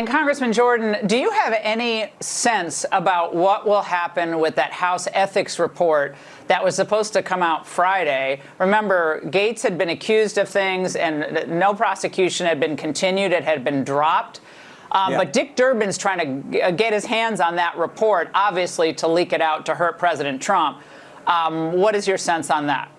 And Congressman Jordan, do you have any sense about what will happen with that House ethics report that was supposed to come out Friday? Remember, Gaetz had been accused of things and no prosecution had been continued. It had been dropped. But Dick Durbin's trying to get his hands on that report, obviously, to leak it out to hurt President Trump. What is your sense on that?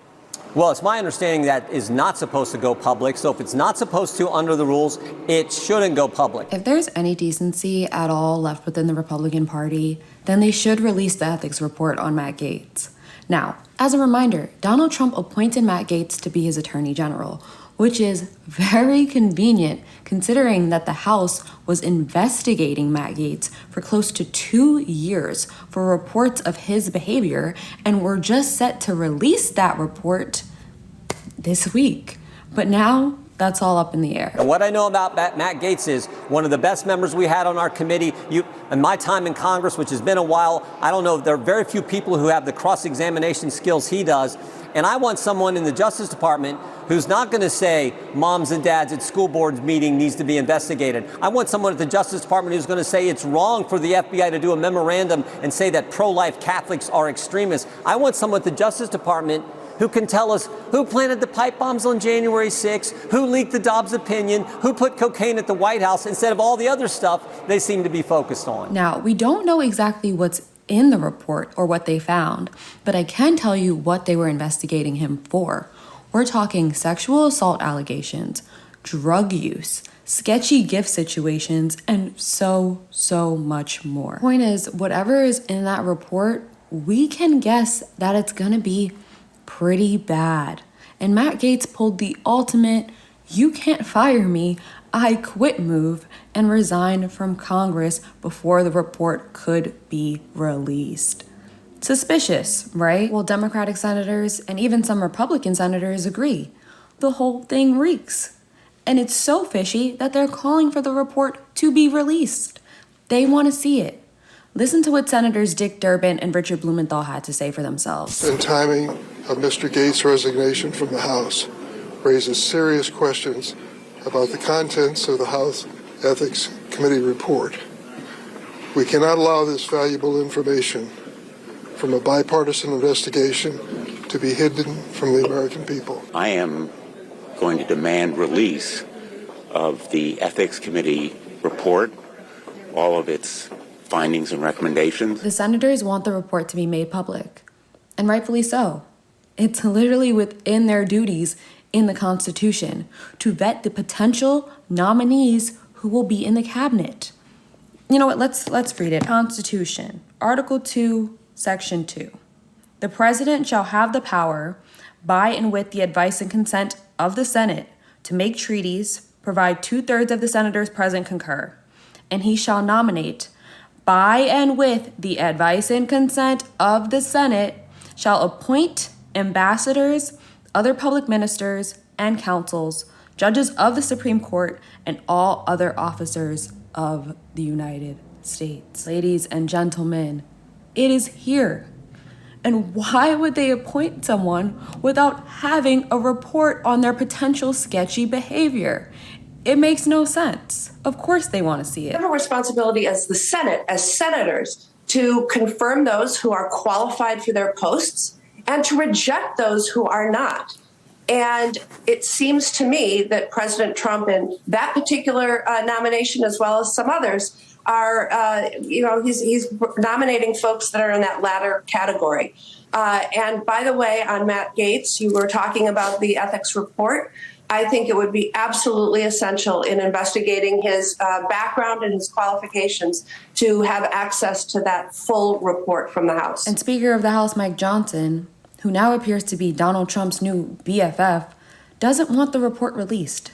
Well, it's my understanding that is not supposed to go public. So if it's not supposed to under the rules, it shouldn't go public. If there's any decency at all left within the Republican Party, then they should release the ethics report on Matt Gaetz. Now, as a reminder, Donald Trump appointed Matt Gaetz to be his attorney general, which is very convenient considering that the House was investigating Matt Gaetz for close to 2 years for reports of his behavior and were just set to release that report this week. But now that's all up in the air. And what I know about Matt Gaetz is one of the best members we had on our committee. In my time in Congress, which has been a while, I don't know, there are very few people who have the cross-examination skills he does. And I want someone in the Justice Department who's not going to say moms and dads at school board meeting needs to be investigated. I want someone at the Justice Department who's going to say it's wrong for the FBI to do a memorandum and say that pro-life Catholics are extremists. I want someone at the Justice Department who can tell us who planted the pipe bombs on January 6th, who leaked the Dobbs opinion, who put cocaine at the White House instead of all the other stuff they seem to be focused on. Now, we don't know exactly what's in the report or what they found, but I can tell you what they were investigating him for. We're talking sexual assault allegations, drug use, sketchy gift situations, and so much more. Point is, whatever is in that report, we can guess that it's gonna be pretty bad. And Matt Gaetz pulled the ultimate, you can't fire me, I quit move and resign from Congress before the report could be released. Suspicious, right? Well, Democratic senators and even some Republican senators agree. The whole thing reeks. And it's so fishy that they're calling for the report to be released. They want to see it. Listen to what Senators Dick Durbin and Richard Blumenthal had to say for themselves. And timing of Mr. Gaetz' resignation from the House raises serious questions about the contents of the House Ethics Committee report. We cannot allow this valuable information from a bipartisan investigation to be hidden from the American people. I am going to demand release of the Ethics Committee report, all of its findings and recommendations. The senators want the report to be made public, and rightfully so. It's literally within their duties in the Constitution to vet the potential nominees who will be in the cabinet. You know what, let's read it. Constitution, Article 2, Section 2. The President shall have the power, by and with the advice and consent of the Senate, to make treaties, provide 2/3 of the senators present concur, and he shall nominate, by and with the advice and consent of the Senate, shall appoint ambassadors, other public ministers and counsels, judges of the Supreme Court, and all other officers of the United States. Ladies and gentlemen, it is here. And why would they appoint someone without having a report on their potential sketchy behavior? It makes no sense. Of course they want to see it. We have a responsibility as the Senate, as senators, to confirm those who are qualified for their posts and to reject those who are not. And it seems to me that President Trump, in that particular nomination, as well as some others, are, he's nominating folks that are in that latter category. And by the way, on Matt Gaetz, you were talking about the ethics report. I think it would be absolutely essential in investigating his background and his qualifications to have access to that full report from the House. And Speaker of the House Mike Johnson, who now appears to be Donald Trump's new BFF, doesn't want the report released.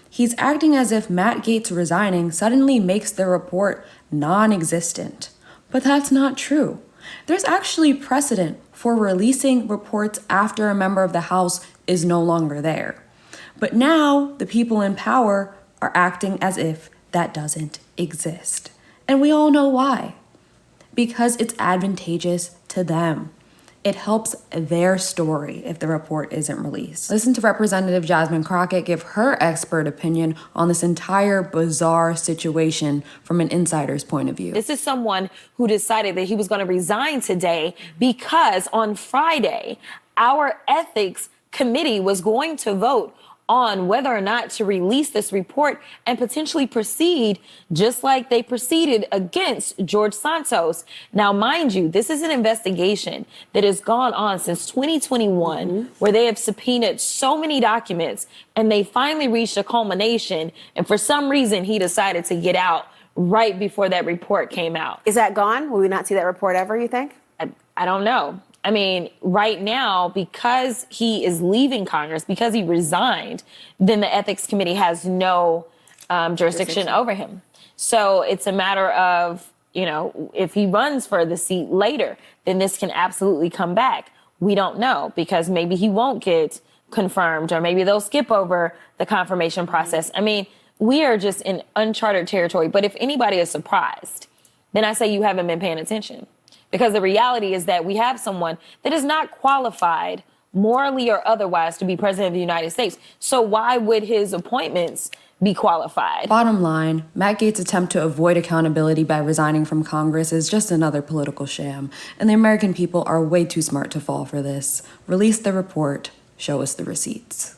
He's acting as if Matt Gaetz resigning suddenly makes the report non-existent. But that's not true. There's actually precedent for releasing reports after a member of the House is no longer there. But now the people in power are acting as if that doesn't exist. And we all know why. Because it's advantageous to them. It helps their story if the report isn't released. Listen to Representative Jasmine Crockett give her expert opinion on this entire bizarre situation from an insider's point of view. This is someone who decided that he was going to resign today because on Friday, our ethics committee was going to vote on whether or not to release this report and potentially proceed just like they proceeded against George Santos. Now, mind you, this is an investigation that has gone on since 2021, where they have subpoenaed so many documents and they finally reached a culmination. And for some reason, he decided to get out right before that report came out. Is that gone? Will we not see that report ever, you think? I don't know. I mean, right now, because he is leaving Congress, because he resigned, then the Ethics Committee has no jurisdiction over him. So it's a matter of, you know, if he runs for the seat later, then this can absolutely come back. We don't know, because maybe he won't get confirmed, or maybe they'll skip over the confirmation process. I mean, we are just in uncharted territory. But if anybody is surprised, then I say you haven't been paying attention. Because the reality is that we have someone that is not qualified morally or otherwise to be president of the United States. So why would his appointments be qualified? Bottom line, Matt Gaetz' attempt to avoid accountability by resigning from Congress is just another political sham. And the American people are way too smart to fall for this. Release the report. Show us the receipts.